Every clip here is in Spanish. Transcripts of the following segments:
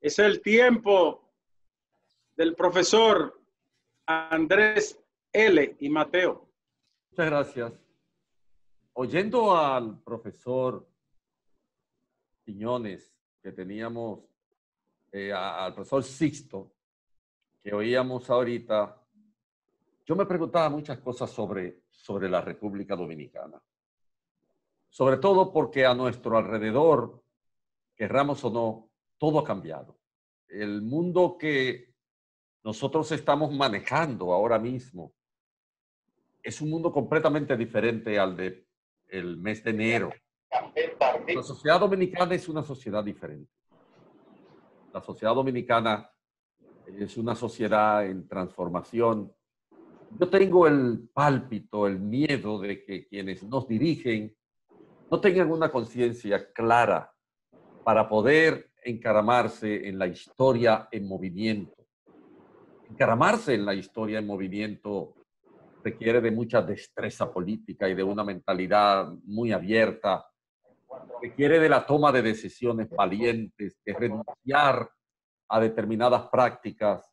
Es el tiempo del profesor Andrés L. y Mateo. Muchas gracias. Oyendo al profesor Quiñones, que teníamos, al profesor Sixto, que oíamos ahorita, yo me preguntaba muchas cosas sobre la República Dominicana. Sobre todo porque a nuestro alrededor, querramos o no, todo ha cambiado. El mundo que nosotros estamos manejando ahora mismo es un mundo completamente diferente al del mes de enero. La sociedad dominicana es una sociedad diferente. La sociedad dominicana es una sociedad en transformación. Yo tengo el pálpito, el miedo de que quienes nos dirigen no tengan una conciencia clara para poder encaramarse en la historia en movimiento. Encaramarse en la historia en movimiento requiere de mucha destreza política y de una mentalidad muy abierta. Requiere de la toma de decisiones valientes, de renunciar a determinadas prácticas,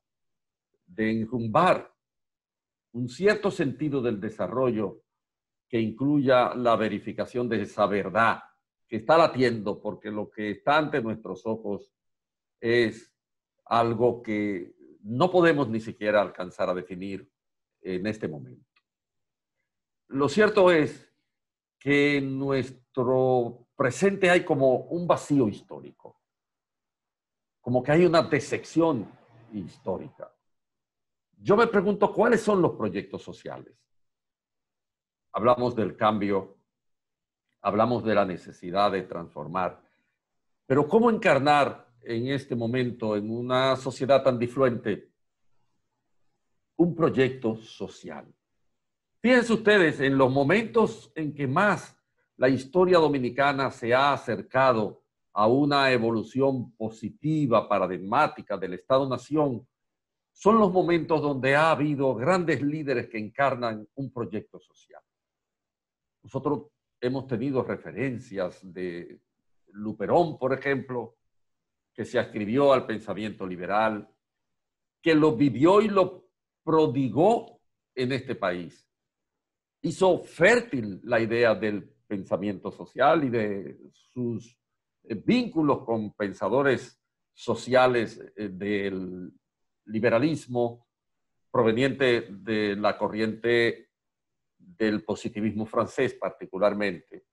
de enrumbar un cierto sentido del desarrollo que incluya la verificación de esa verdad que está latiendo, porque lo que está ante nuestros ojos es algo que no podemos ni siquiera alcanzar a definir en este momento. Lo cierto es que en nuestro presente hay como un vacío histórico, como que hay una desección histórica. Yo me pregunto, ¿cuáles son los proyectos sociales? Hablamos del cambio, hablamos de la necesidad de transformar, pero ¿cómo encarnar en este momento, en una sociedad tan difluente, un proyecto social? Fíjense ustedes, en los momentos en que más la historia dominicana se ha acercado a una evolución positiva, paradigmática del Estado-Nación, son los momentos donde ha habido grandes líderes que encarnan un proyecto social. Nosotros hemos tenido referencias de Luperón, por ejemplo, que se adscribió al pensamiento liberal, que lo vivió y lo prodigó en este país. Hizo fértil la idea del pensamiento social y de sus vínculos con pensadores sociales del liberalismo proveniente de la corriente del positivismo francés particularmente.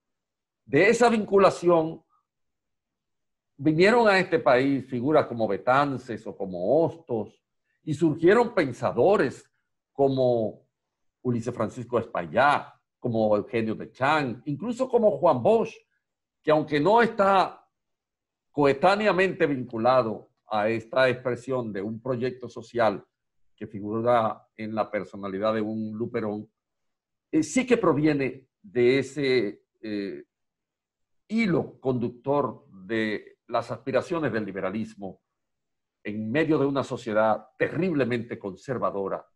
De esa vinculación vinieron a este país figuras como Betances o como Hostos y surgieron pensadores como Ulises Francisco Espaillá, como Eugenio de Champ, incluso como Juan Bosch, que aunque no está coetáneamente vinculado a esta expresión de un proyecto social que figura en la personalidad de un Luperón, sí que proviene de ese hilo conductor de las aspiraciones del liberalismo en medio de una sociedad terriblemente conservadora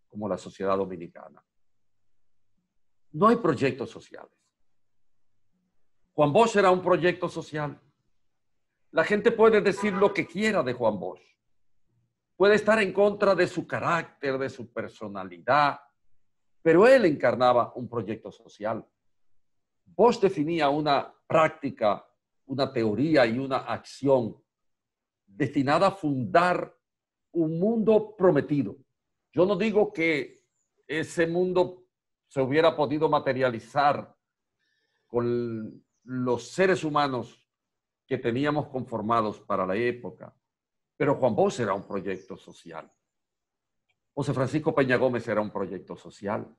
como la sociedad dominicana. No hay proyectos sociales. Juan Bosch era un proyecto social. La gente puede decir lo que quiera de Juan Bosch. Puede estar en contra de su carácter, de su personalidad, pero él encarnaba un proyecto social. Bosch definía una práctica, una teoría y una acción destinada a fundar un mundo prometido. Yo no digo que ese mundo se hubiera podido materializar con los seres humanos que teníamos conformados para la época, pero Juan Bosch era un proyecto social. José Francisco Peña Gómez era un proyecto social.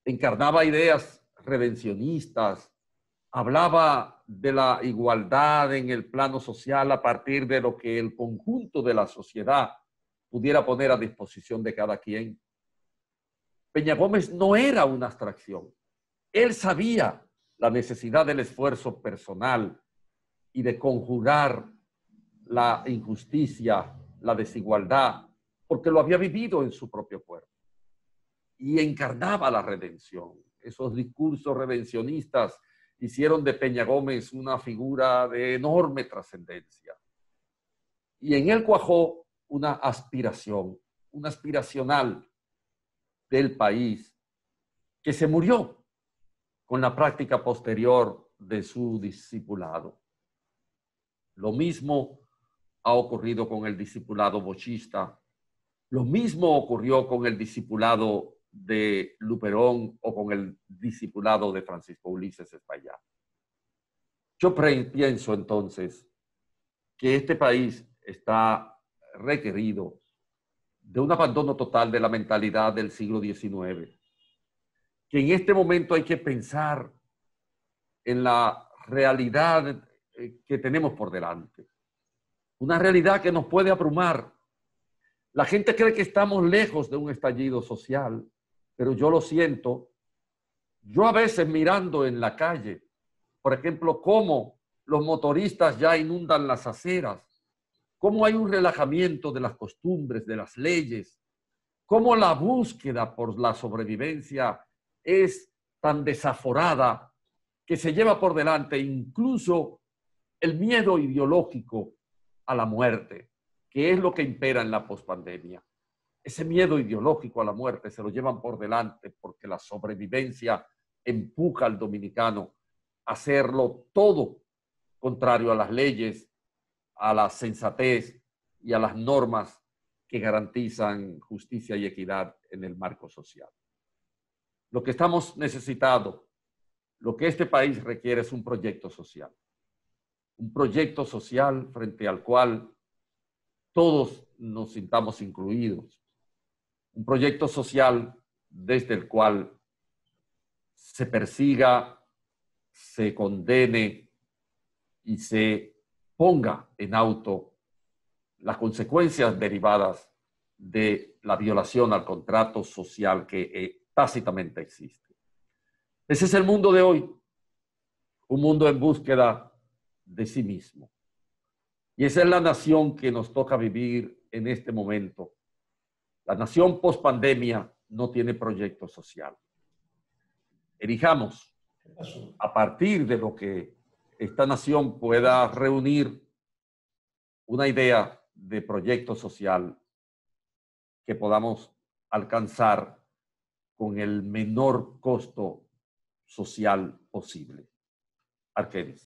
Encarnaba ideas redencionistas, hablaba de la igualdad en el plano social a partir de lo que el conjunto de la sociedad pudiera poner a disposición de cada quien. Peña Gómez no era una abstracción. Él sabía la necesidad del esfuerzo personal y de conjugar la injusticia, la desigualdad, porque lo había vivido en su propio cuerpo. Y encarnaba la redención. Esos discursos redencionistas hicieron de Peña Gómez una figura de enorme trascendencia. y en él cuajó una aspiracional del país que se murió con la práctica posterior de su discipulado. Lo mismo ha ocurrido con el discipulado bochista, lo mismo ocurrió con el discipulado de Luperón o con el discipulado de Francisco Ulises Espaillat. Yo pienso entonces que este país está requerido de un abandono total de la mentalidad del siglo XIX, que en este momento hay que pensar en la realidad que tenemos por delante, una realidad que nos puede abrumar. La gente cree que estamos lejos de un estallido social, pero yo lo siento. Yo a veces mirando en la calle, por ejemplo, cómo los motoristas ya inundan las aceras, cómo hay un relajamiento de las costumbres, de las leyes, cómo la búsqueda por la sobrevivencia es tan desaforada que se lleva por delante incluso el miedo ideológico a la muerte, que es lo que impera en la pospandemia. Ese miedo ideológico a la muerte se lo llevan por delante porque la sobrevivencia empuja al dominicano a hacerlo todo contrario a las leyes, a la sensatez y a las normas que garantizan justicia y equidad en el marco social. Lo que estamos necesitando, lo que este país requiere es un proyecto social. Un proyecto social frente al cual todos nos sintamos incluidos. Un proyecto social desde el cual se persiga, se condene y se ponga en auto las consecuencias derivadas de la violación al contrato social que tácitamente existe. Ese es el mundo de hoy, un mundo en búsqueda de sí mismo. Y esa es la nación que nos toca vivir en este momento. La nación post-pandemia no tiene proyecto social. Elijamos, a partir de lo que esta nación pueda reunir, una idea de proyecto social que podamos alcanzar con el menor costo social posible. Arqueles.